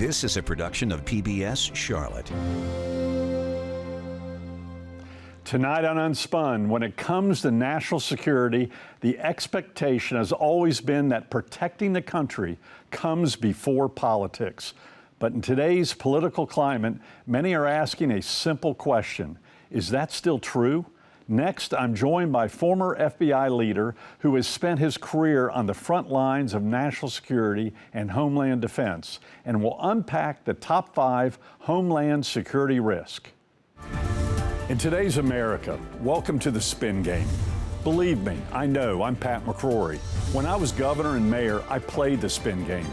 This is a production of PBS Charlotte. Tonight on Unspun, when it comes to national security, the expectation has always been that protecting the country comes before politics. But in today's political climate, many are asking a simple question. Is that still true? Next, I'm joined by former FBI leader who has spent his career on the front lines of national security and homeland defense, and will unpack the top 5 homeland security risks. In today's America, welcome to the spin game. Believe me, I know, I'm Pat McCrory. When I was governor and mayor, I played the spin game.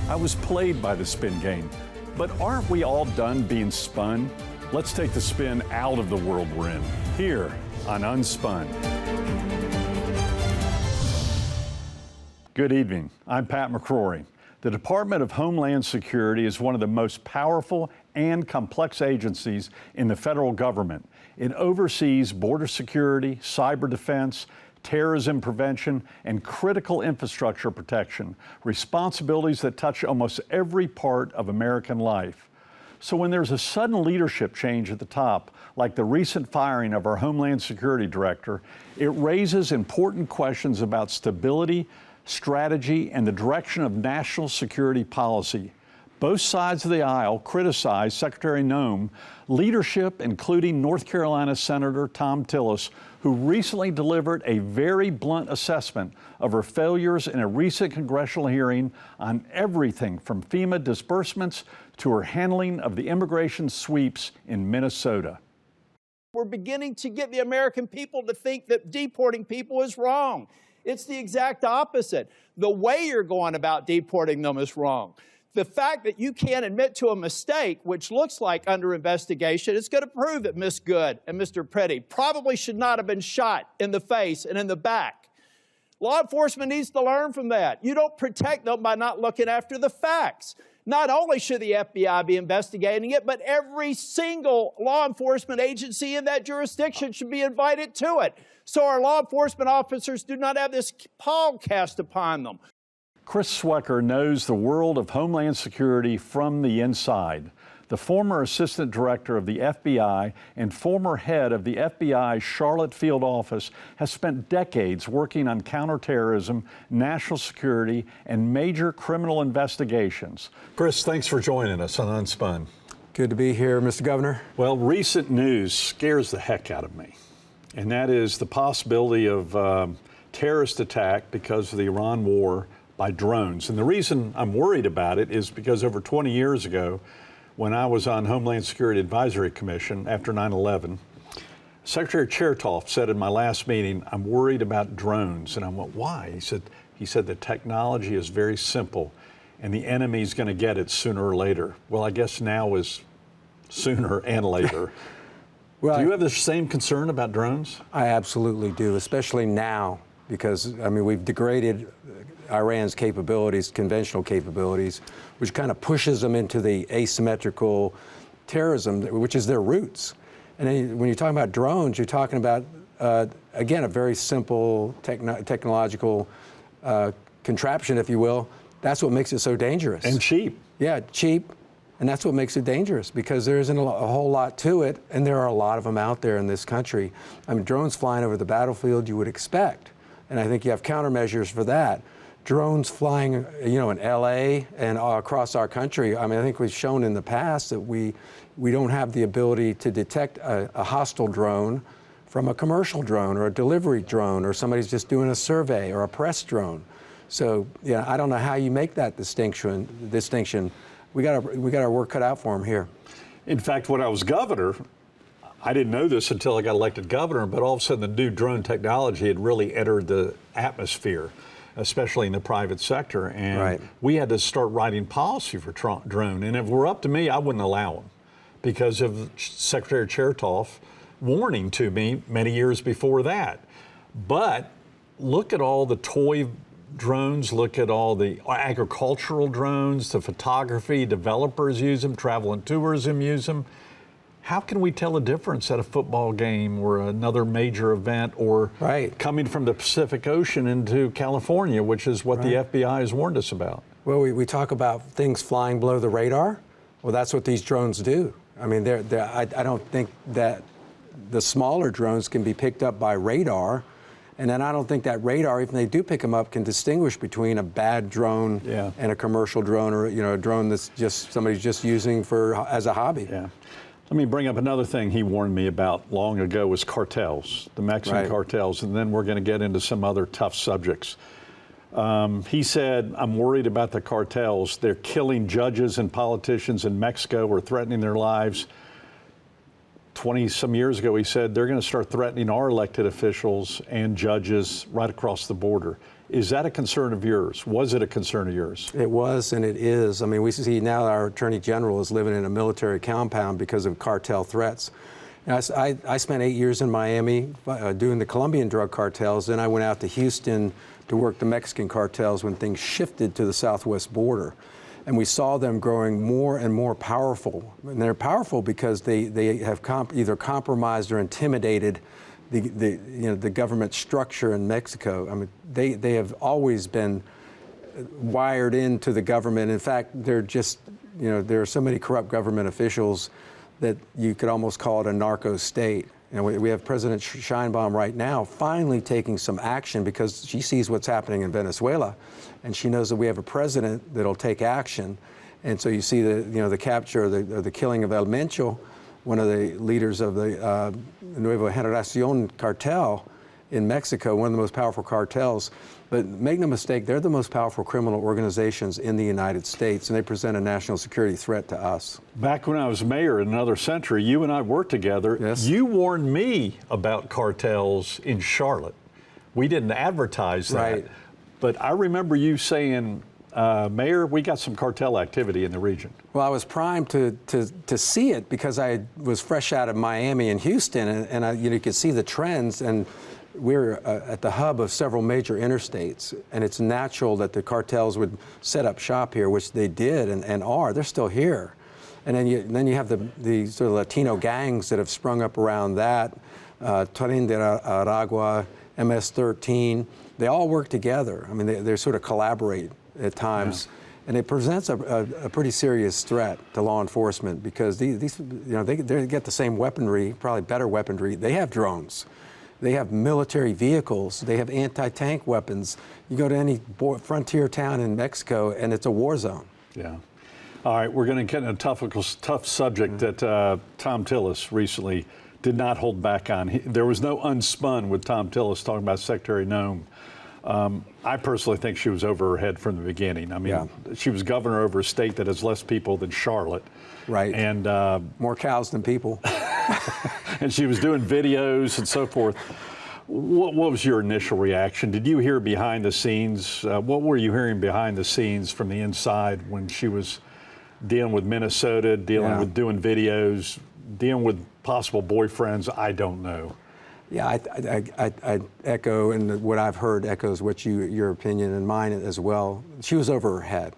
I was played by the spin game. But aren't we all done being spun? Let's take the spin out of the world we're in, here on Unspun. Good evening, I'm Pat McCrory. The Department of Homeland Security is one of the most powerful and complex agencies in the federal government. It oversees border security, cyber defense, terrorism prevention, and critical infrastructure protection, responsibilities that touch almost every part of American life. So when there's a sudden leadership change at the top, like the recent firing of our Homeland Security Director, it raises important questions about stability, strategy, and the direction of national security policy. Both sides of the aisle criticized Secretary Noem's leadership, including North Carolina Senator Thom Tillis, who recently delivered a very blunt assessment of her failures in a recent congressional hearing on everything from FEMA disbursements to her handling of the immigration sweeps in Minnesota. We're beginning to get the American people to think that deporting people is wrong. It's the exact opposite. The way you're going about deporting them is wrong. The fact that you can't admit to a mistake, which looks like under investigation, is going to prove that Ms. Good and Mr. Petty probably should not have been shot in the face and in the back. Law enforcement needs to learn from that. You don't protect them by not looking after the facts. Not only should the FBI be investigating it, but every single law enforcement agency in that jurisdiction should be invited to it, so our law enforcement officers do not have this pall cast upon them. Chris Swecker knows the world of Homeland Security from the inside. The former Assistant Director of the FBI and former head of the FBI's Charlotte Field Office has spent decades working on counterterrorism, national security, and major criminal investigations. Chris, thanks for joining us on Unspun. Good to be here, Mr. Governor. Well, recent news scares the heck out of me, and that is the possibility of terrorist attack because of the Iran war by drones. And the reason I'm worried about it is because over 20 years ago, when I was on Homeland Security Advisory Commission after 9/11, Secretary Chertoff said in my last meeting, I'm worried about drones. And I went, why? He said the technology is very simple and the enemy's going to get it sooner or later. Well, I guess now is sooner and later. Well, do you have the same concern about drones? I absolutely do, especially now, because, I mean, we've degraded Iran's capabilities, conventional capabilities, which kind of pushes them into the asymmetrical terrorism, which is their roots. And then when you're talking about drones, you're talking about, again, a very simple technological contraption, if you will. That's what makes it so dangerous. And cheap. Yeah, cheap. And that's what makes it dangerous, because there isn't a whole lot to it, and there are a lot of them out there in this country. I mean, drones flying over the battlefield you would expect, and I think you have countermeasures for that. Drones flying, you know, in LA and across our country, I mean, I think we've shown in the past that we don't have the ability to detect a hostile drone from a commercial drone or a delivery drone or somebody's just doing a survey or a press drone. So, yeah, I don't know how you make that distinction. We got our work cut out for them here. In fact, when I was governor, I didn't know this until I got elected governor, but all of a sudden the new drone technology had really entered the atmosphere, especially in the private sector. And we had to start writing policy for drone. And if it were up to me, I wouldn't allow them because of Secretary Chertoff warning to me many years before that. But look at all the toy drones, look at all the agricultural drones, the photography, developers use them, travel and tourism use them. How can we tell a difference at a football game or another major event or coming from the Pacific Ocean into California, which is what the FBI has warned us about? Well, we talk about things flying below the radar. Well, that's what these drones do. I mean, I don't think that the smaller drones can be picked up by radar. And then I don't think that radar, even they do pick them up, can distinguish between a bad drone and a commercial drone, or a drone that's just somebody's just using as a hobby. Yeah. Let me bring up another thing he warned me about long ago was cartels, the Mexican cartels, and then we're going to get into some other tough subjects. He said, I'm worried about the cartels. They're killing judges and politicians in Mexico or threatening their lives. 20-some years ago, he said, they're going to start threatening our elected officials and judges right across the border. Is that a concern of yours? Was it a concern of yours? It was, and it is. I mean, we see now our Attorney General is living in a military compound because of cartel threats. I spent 8 years in Miami doing the Colombian drug cartels. Then I went out to Houston to work the Mexican cartels when things shifted to the southwest border. And we saw them growing more and more powerful. And they're powerful because they have either compromised or intimidated the government structure in Mexico. I mean, they have always been wired into the government. In fact, they're just, there are so many corrupt government officials that you could almost call it a narco state. We have President Sheinbaum right now finally taking some action because she sees what's happening in Venezuela, and she knows that we have a president that'll take action. And so you see the capture or the killing of El Mencho, one of the leaders of the Nueva Generación cartel in Mexico, one of the most powerful cartels. But make no mistake, they're the most powerful criminal organizations in the United States, and they present a national security threat to us. Back when I was mayor in another century, you and I worked together. Yes. You warned me about cartels in Charlotte. We didn't advertise that. Right. But I remember you saying, Mayor, we got some cartel activity in the region. Well, I was primed to see it because I was fresh out of Miami and Houston, and you could see the trends. And we're at the hub of several major interstates, and it's natural that the cartels would set up shop here, which they did and are. They're still here. And then you have the sort of Latino gangs that have sprung up around that, Tren de Aragua, MS-13. They all work together. I mean, they sort of collaborate at times. Yeah. And it presents a pretty serious threat to law enforcement because they get the same weaponry, probably better weaponry. They have drones. They have military vehicles. They have anti-tank weapons. You go to any frontier town in Mexico, and it's a war zone. Yeah. All right, we're going to get into a tough subject that Thom Tillis recently did not hold back on. There was no unspun with Thom Tillis talking about Secretary Noem. I personally think she was over her head from the beginning. I mean, she was governor over a state that has less people than Charlotte. Right. And more cows than people. And she was doing videos and so forth. What was your initial reaction? Did you hear behind the scenes? What were you hearing behind the scenes from the inside when she was dealing with Minnesota, dealing with doing videos, dealing with possible boyfriends? I don't know. Yeah, I echo, and what I've heard echoes what your opinion and mine as well. She was over her head.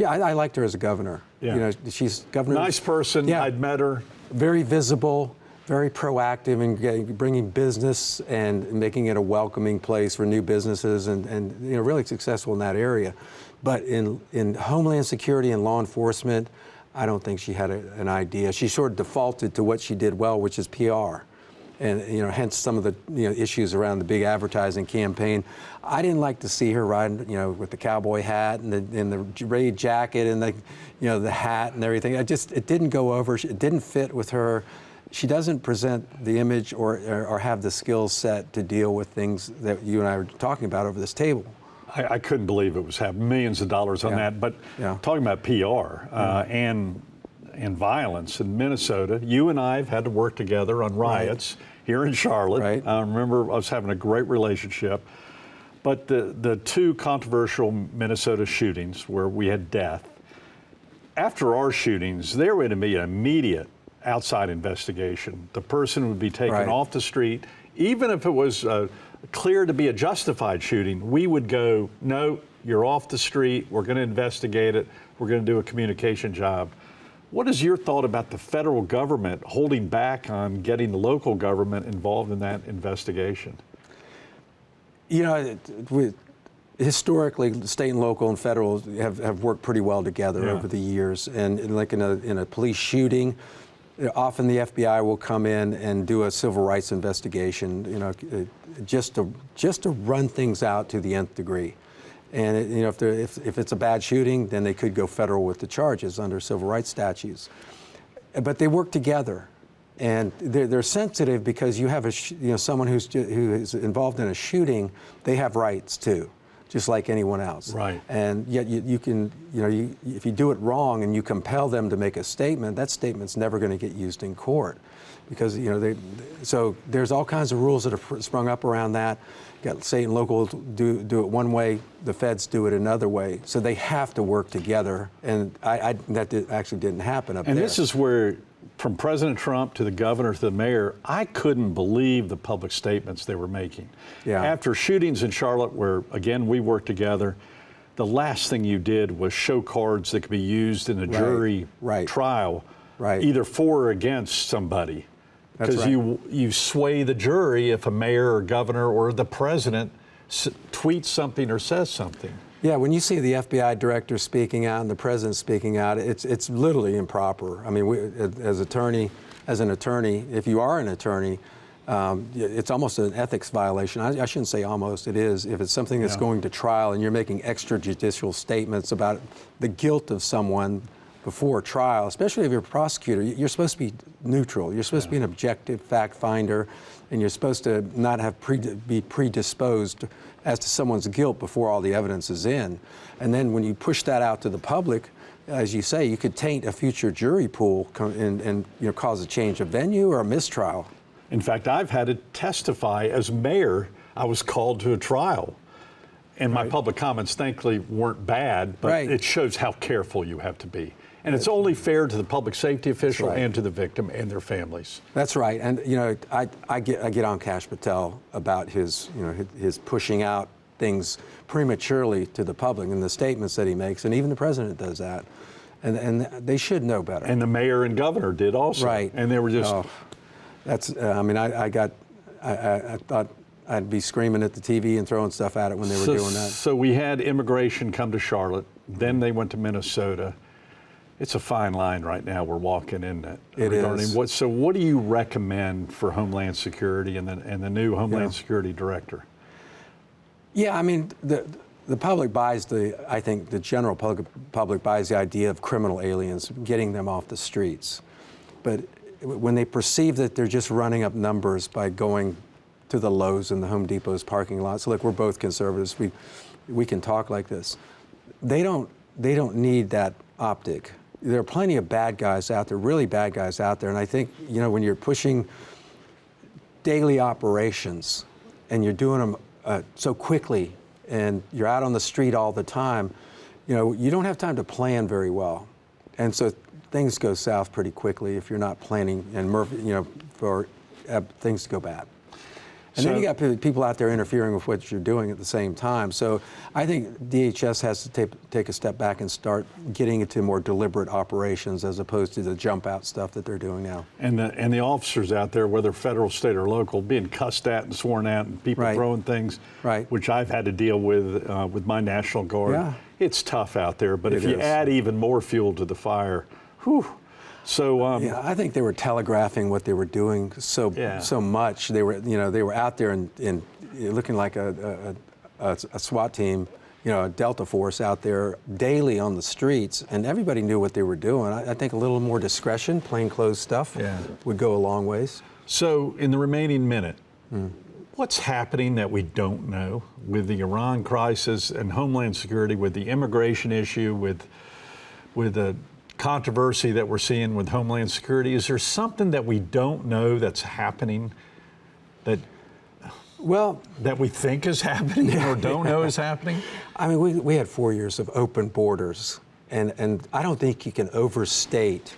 I liked her as a governor. Yeah. She's governor. Nice person. Yeah. I'd met her. Very visible, very proactive in bringing business and making it a welcoming place for new businesses, and really successful in that area. But in Homeland Security and law enforcement, I don't think she had an idea. She sort of defaulted to what she did well, which is PR. And hence some of the issues around the big advertising campaign. I didn't like to see her riding, with the cowboy hat and the raid jacket and the hat and everything. It didn't go over. It didn't fit with her. She doesn't present the image or have the skill set to deal with things that you and I were talking about over this table. I couldn't believe it was having millions of dollars on that. But talking about PR and violence in Minnesota, you and I have had to work together on riots here in Charlotte. Right. I remember us having a great relationship. But the two controversial Minnesota shootings where we had death, after our shootings, there would be an immediate outside investigation. The person would be taken off the street. Even if it was clear to be a justified shooting, we would go, no, you're off the street. We're going to investigate it. We're going to do a communication job. What is your thought about the federal government holding back on getting the local government involved in that investigation? historically, the state and local and federal have worked pretty well together Yeah. over the years. And like in a police shooting, often the FBI will come in and do a civil rights investigation, just to run things out to the nth degree. And if it's a bad shooting, then they could go federal with the charges under civil rights statutes. But they work together, and they're sensitive because you have someone who is involved in a shooting. They have rights too, just like anyone else. Right. And yet you can, if you do it wrong and you compel them to make a statement, that statement's never going to get used in court, because so there's all kinds of rules that have sprung up around that. You got state and local do it one way, the feds do it another way. So they have to work together, and actually didn't happen up there. And this is where, from President Trump to the governor to the mayor, I couldn't believe the public statements they were making. Yeah. After shootings in Charlotte, where, again, we worked together, the last thing you did was show cards that could be used in a jury trial, either for or against somebody. Because you sway the jury if a mayor or governor or the president tweets something or says something. Yeah, when you see the FBI director speaking out and the president speaking out, it's literally improper. I mean, as an attorney, if you are an attorney, it's almost an ethics violation. I shouldn't say almost, it is. If it's something that's going to trial and you're making extrajudicial statements about the guilt of someone before trial, especially if you're a prosecutor, you're supposed to be neutral. You're supposed to be an objective fact finder, and you're supposed to not be predisposed as to someone's guilt before all the evidence is in. And then when you push that out to the public, as you say, you could taint a future jury pool and cause a change of venue or a mistrial. In fact, I've had to testify as mayor. I was called to a trial. And my public comments, thankfully, weren't bad, but it shows how careful you have to be. And it's only fair to the public safety official and to the victim and their families. That's right. And I get on Kash Patel about his pushing out things prematurely to the public and the statements that he makes, and even the president does that. And they should know better. And the mayor and governor did also. Right. And they were just. I thought I'd be screaming at the TV and throwing stuff at it when they were doing that. So we had immigration come to Charlotte. Then they went to Minnesota. It's a fine line right now we're walking in that. It is. So what do you recommend for Homeland Security and the new Homeland Security Director? Yeah, I mean, the public buys I think the general public buys the idea of criminal aliens, getting them off the streets. But when they perceive that they're just running up numbers by going to the Lowe's and the Home Depot's parking lot. So look, we're both conservatives. We can talk like this. They don't need that optic. There are plenty of bad guys out there, really bad guys out there. And I think, when you're pushing daily operations and you're doing them so quickly and you're out on the street all the time, you don't have time to plan very well. And so things go south pretty quickly if you're not planning for things to go bad. And then you got people out there interfering with what you're doing at the same time. So I think DHS has to take a step back and start getting into more deliberate operations as opposed to the jump out stuff that they're doing now. And the officers out there, whether federal, state, or local, being cussed at and sworn at, and people throwing things, which I've had to deal with my National Guard. Yeah. It's tough out there. But if you add even more fuel to the fire, whew. So I think they were telegraphing what they were doing so much. They were out there and looking like a SWAT team, a Delta Force out there daily on the streets, and everybody knew what they were doing. I think a little more discretion, plainclothes stuff, would go a long ways. So in the remaining minute, what's happening that we don't know with the Iran crisis and Homeland Security, with the immigration issue, with the controversy that we're seeing with Homeland Security? Is there something that we don't know that's happening that we think is happening or don't know is happening? I mean, we had 4 years of open borders, and I don't think you can overstate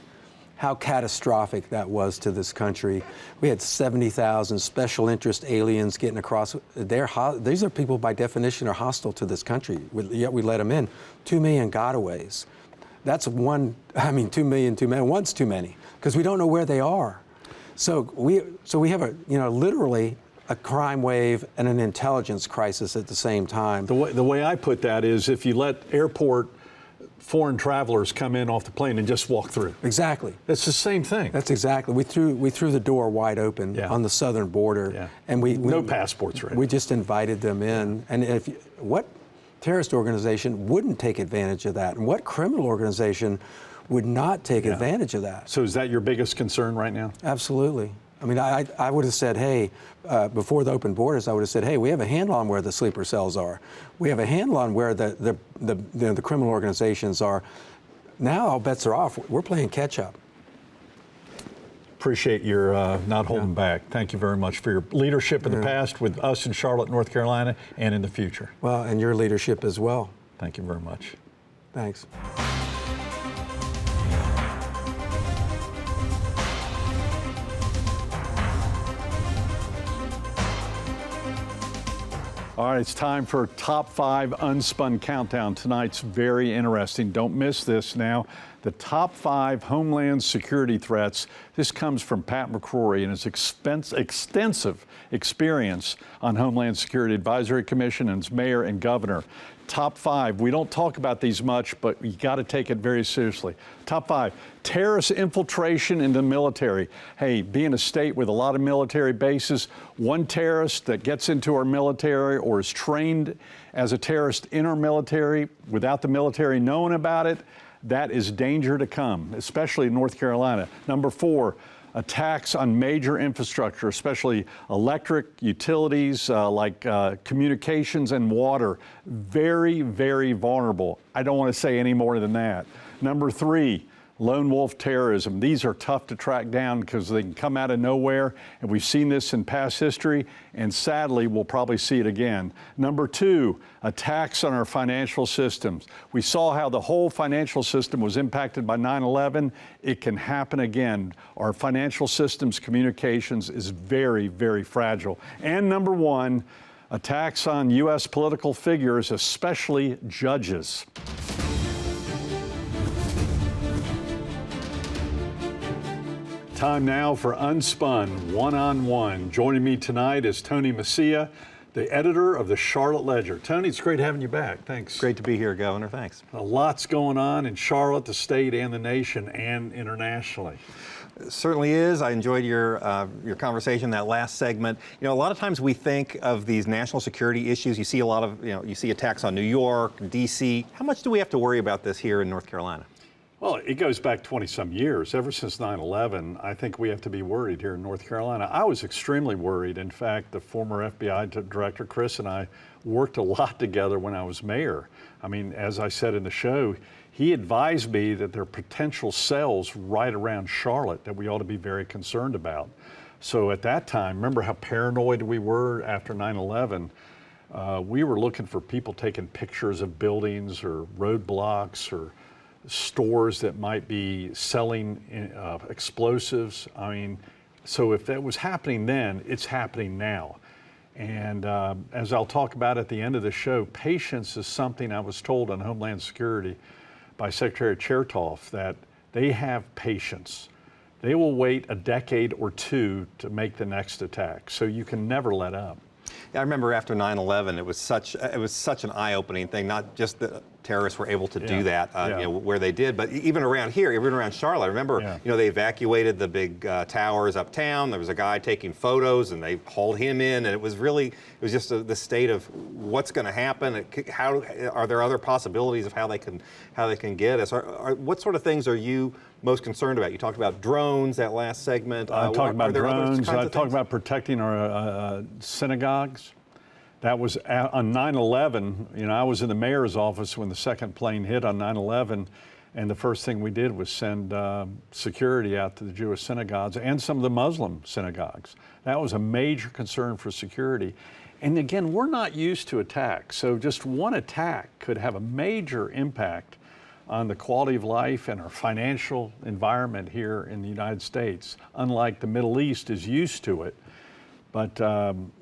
how catastrophic that was to this country. We had 70,000 special interest aliens getting across. These are people by definition are hostile to this country, yet we let them in. 2 million gotaways. That's 2 million too many. One's too many because we don't know where they are. So we have literally a crime wave and an intelligence crisis at the same time. The way I put that is if you let airport foreign travelers come in off the plane and just walk through. Exactly. It's the same thing. That's exactly. We threw the door wide open Yeah. on the southern border, Yeah. and we No passports, right? We just invited them in. And what terrorist organization wouldn't take advantage of that, and what criminal organization would not take advantage of that? So is that your biggest concern right now? Absolutely. I mean, I would have said, hey, before the open borders, I would have said, hey, we have a handle on where the sleeper cells are. We have a handle on where the criminal organizations are. Now all bets are off. We're playing catch up. Appreciate your not holding back. Thank you very much for your leadership in the past with us in Charlotte, North Carolina, and in the future. Well, and your leadership as well. Thank you very much. Thanks. All right, it's time for Top 5 Unspun Countdown. Tonight's very interesting. Don't miss this now. The top 5 Homeland Security threats. This comes from Pat McCrory and his extensive experience on Homeland Security Advisory Commission and as mayor and governor. Top 5. We don't talk about these much, but you got to take it very seriously. Top 5. Terrorist infiltration in the military. Hey, being a state with a lot of military bases, one terrorist that gets into our military or is trained as a terrorist in our military without the military knowing about it, that is danger to come, especially in North Carolina. Number 4, attacks on major infrastructure, especially electric, utilities, like communications and water. Very, very vulnerable. I don't want to say any more than that. Number 3, lone wolf terrorism. These are tough to track down because they can come out of nowhere, and we've seen this in past history, and sadly, we'll probably see it again. Number 2, attacks on our financial systems. We saw how the whole financial system was impacted by 9/11. It can happen again. Our financial systems communications is very, very fragile. And number 1, attacks on U.S. political figures, especially judges. Time now for Unspun One-on-One. Joining me tonight is Tony Messia, the editor of the Charlotte Ledger. Tony, it's great having you back. Thanks. Great to be here, Governor. Thanks. A lot's going on in Charlotte, the state, and the nation, and internationally. It certainly is. I enjoyed your conversation, that last segment. You know, a lot of times we think of these national security issues. You see a lot of, you see attacks on New York, D.C. How much do we have to worry about this here in North Carolina? Well, it goes back 20-some years. Ever since 9/11, I think we have to be worried here in North Carolina. I was extremely worried. In fact, the former FBI director, Chris, and I worked a lot together when I was mayor. I mean, as I said in the show, he advised me that there are potential cells right around Charlotte that we ought to be very concerned about. So at that time, remember how paranoid we were after 9/11? We were looking for people taking pictures of buildings or roadblocks or stores that might be selling explosives. I mean, so if that was happening then, it's happening now. And as I'll talk about at the end of the show, patience is something I was told on Homeland Security by Secretary Chertoff, that they have patience. They will wait a decade or two to make the next attack. So you can never let up. I remember after 9/11, it was such an eye-opening thing. Not just that terrorists were able to do that, you know, where they did, but even around here, even around Charlotte. I remember, you know, they evacuated the big towers uptown. There was a guy taking photos, and they hauled him in, and it was just the state of what's going to happen. How are there other possibilities of how they can get us? What sort of things are you most concerned about? You talked about drones that last segment. I talked about drones. I talked about protecting our synagogues. That was on 9/11. You know, I was in the mayor's office when the second plane hit on 9/11, and the first thing we did was send security out to the Jewish synagogues and some of the Muslim synagogues. That was a major concern for security. And again, we're not used to attacks, so just one attack could have a major impact on the quality of life and our financial environment here in the United States, unlike the Middle East is used to it. But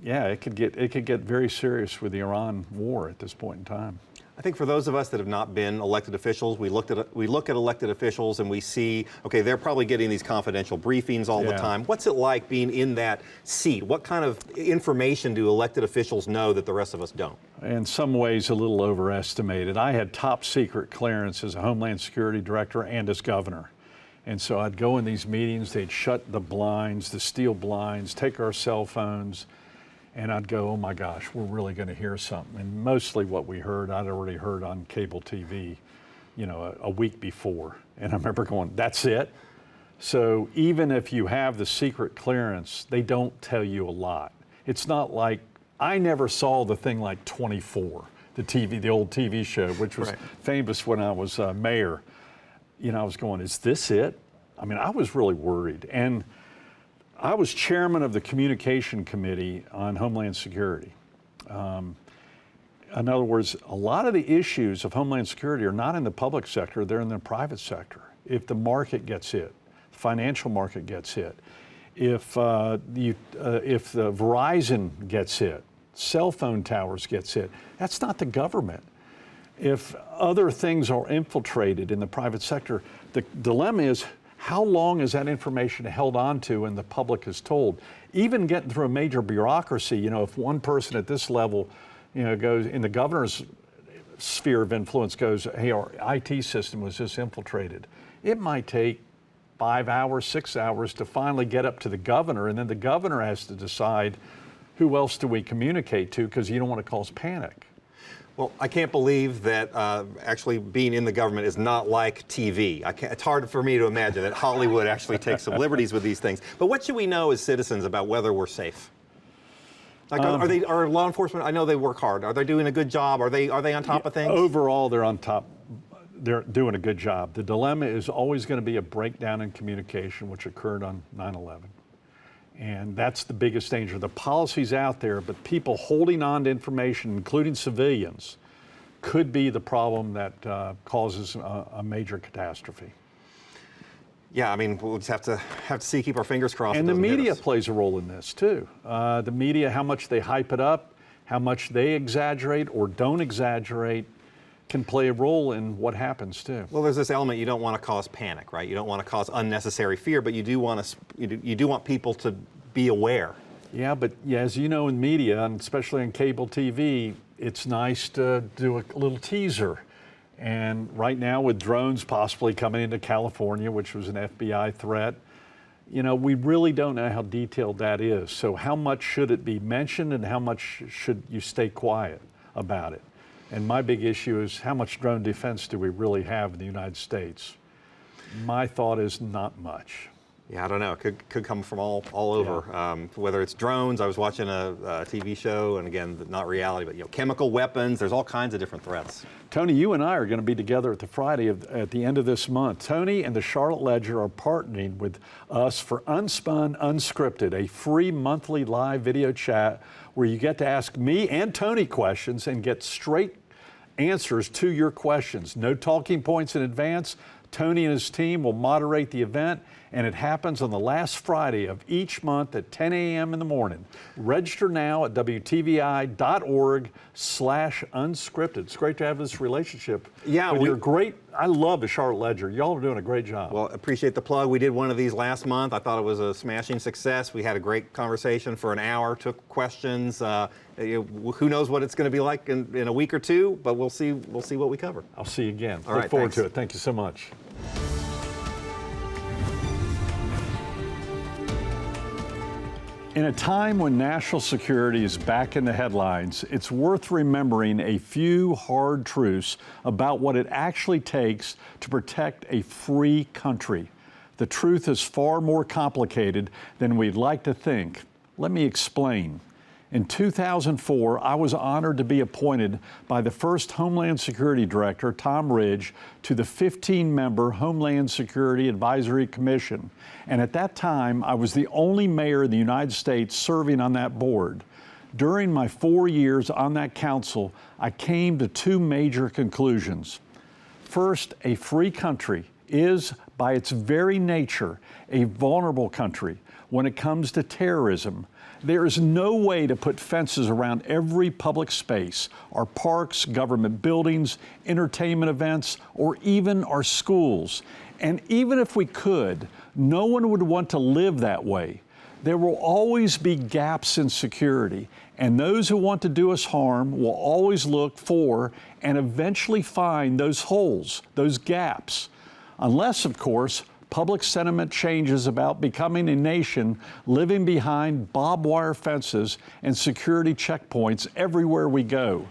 yeah, it could get very serious with the Iran war at this point in time. I think for those of us that have not been elected officials, we look at elected officials and we see, okay, they're probably getting these confidential briefings all the time. What's it like being in that seat? What kind of information do elected officials know that the rest of us don't? In some ways, a little overestimated. I had top secret clearance as a Homeland Security Director and as governor. And so I'd go in these meetings, they'd shut the blinds, the steel blinds, take our cell phones, and I'd go, oh my gosh, we're really going to hear something. And mostly what we heard, I'd already heard on cable TV, you know, a week before. And I remember going, that's it? So even if you have the secret clearance, they don't tell you a lot. It's not like, I never saw the thing like 24, the old TV show, which was famous when I was mayor. You know, I was going, is this it? I mean, I was really worried. And I was chairman of the Communication Committee on Homeland Security. In other words, a lot of the issues of Homeland Security are not in the public sector, they're in the private sector. If the market gets hit, the financial market gets hit, if the Verizon gets hit, cell phone towers gets hit, that's not the government. If other things are infiltrated in the private sector, the dilemma is, how long is that information held on to and the public is told? Even getting through a major bureaucracy, you know, if one person at this level, you know, goes in the governor's sphere of influence, goes, hey, our IT system was just infiltrated, it might take 5 hours, 6 hours to finally get up to the governor, and then the governor has to decide who else do we communicate to, because you don't want to cause panic. Well, I can't believe that actually being in the government is not like TV. It's hard for me to imagine that Hollywood actually takes some liberties with these things. But what should we know as citizens about whether we're safe? Like, are law enforcement? I know they work hard. Are they doing a good job? Are they on top of things? Overall, they're on top. They're doing a good job. The dilemma is always going to be a breakdown in communication, which occurred on 9/11. And that's the biggest danger. The policy's out there, but people holding on to information, including civilians, could be the problem that causes a major catastrophe. Yeah, I mean, we'll just have to see, keep our fingers crossed. And the media plays a role in this too. The media, how much they hype it up, how much they exaggerate or don't exaggerate, can play a role in what happens too. Well, there's this element, you don't want to cause panic, right? You don't want to cause unnecessary fear, but you do want people to be aware. Yeah, but as you know in media, and especially on cable TV, it's nice to do a little teaser. And right now with drones possibly coming into California, which was an FBI threat, you know, we really don't know how detailed that is. So how much should it be mentioned and how much should you stay quiet about it? And my big issue is, how much drone defense do we really have in the United States? My thought is not much. Yeah, I don't know. It could come from all over. Yeah. Whether it's drones, I was watching a TV show, and again, not reality, but chemical weapons. There's all kinds of different threats. Tony, you and I are going to be together at the Friday at the end of this month. Tony and the Charlotte Ledger are partnering with us for Unspun Unscripted, a free monthly live video chat where you get to ask me and Tony questions and get straight answers to your questions. No talking points in advance. Tony and his team will moderate the event, and it happens on the last Friday of each month at 10 a.m. in the morning. Register now at WTVI.org/unscripted. It's great to have this relationship. Yeah, you're great. I love the Charlotte Ledger. Y'all are doing a great job. Well, appreciate the plug. We did one of these last month. I thought it was a smashing success. We had a great conversation for an hour, took questions. Who knows what it's going to be like in a week or two, but we'll see what we cover. I'll see you again. All Look right, forward thanks. to it. Thank you so much. In a time when national security is back in the headlines, it's worth remembering a few hard truths about what it actually takes to protect a free country. The truth is far more complicated than we'd like to think. Let me explain. In 2004, I was honored to be appointed by the first Homeland Security Director, Tom Ridge, to the 15-member Homeland Security Advisory Commission. And at that time, I was the only mayor in the United States serving on that board. During my 4 years on that council, I came to two major conclusions. First, a free country is, by its very nature, a vulnerable country when it comes to terrorism. There is no way to put fences around every public space, our parks, government buildings, entertainment events, or even our schools. And even if we could, no one would want to live that way. There will always be gaps in security, and those who want to do us harm will always look for and eventually find those holes, those gaps. Unless, of course, public sentiment changes about becoming a nation living behind barbed wire fences and security checkpoints everywhere we go.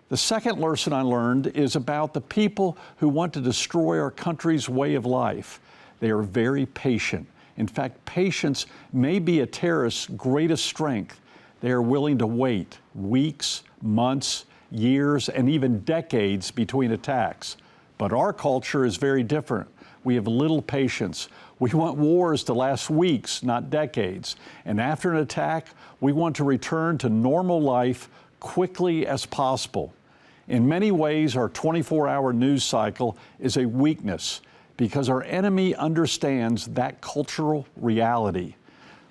The second lesson I learned is about the people who want to destroy our country's way of life. They are very patient. In fact, patience may be a terrorist's greatest strength. They are willing to wait weeks, months, years, and even decades between attacks. But our culture is very different. We have little patience. We want wars to last weeks, not decades. And after an attack, we want to return to normal life quickly as possible. In many ways, our 24-hour news cycle is a weakness because our enemy understands that cultural reality.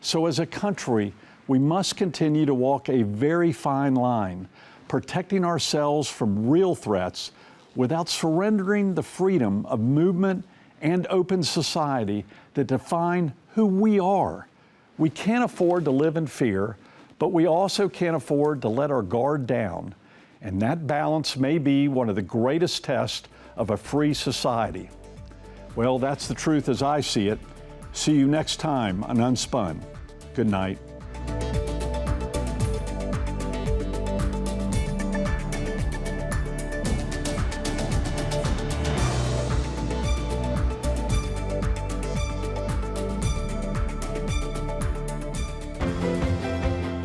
So as a country, we must continue to walk a very fine line, protecting ourselves from real threats without surrendering the freedom of movement and open society that define who we are. We can't afford to live in fear, but we also can't afford to let our guard down. And that balance may be one of the greatest tests of a free society. Well, that's the truth as I see it. See you next time on Unspun. Good night.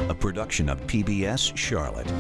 A production of PBS Charlotte.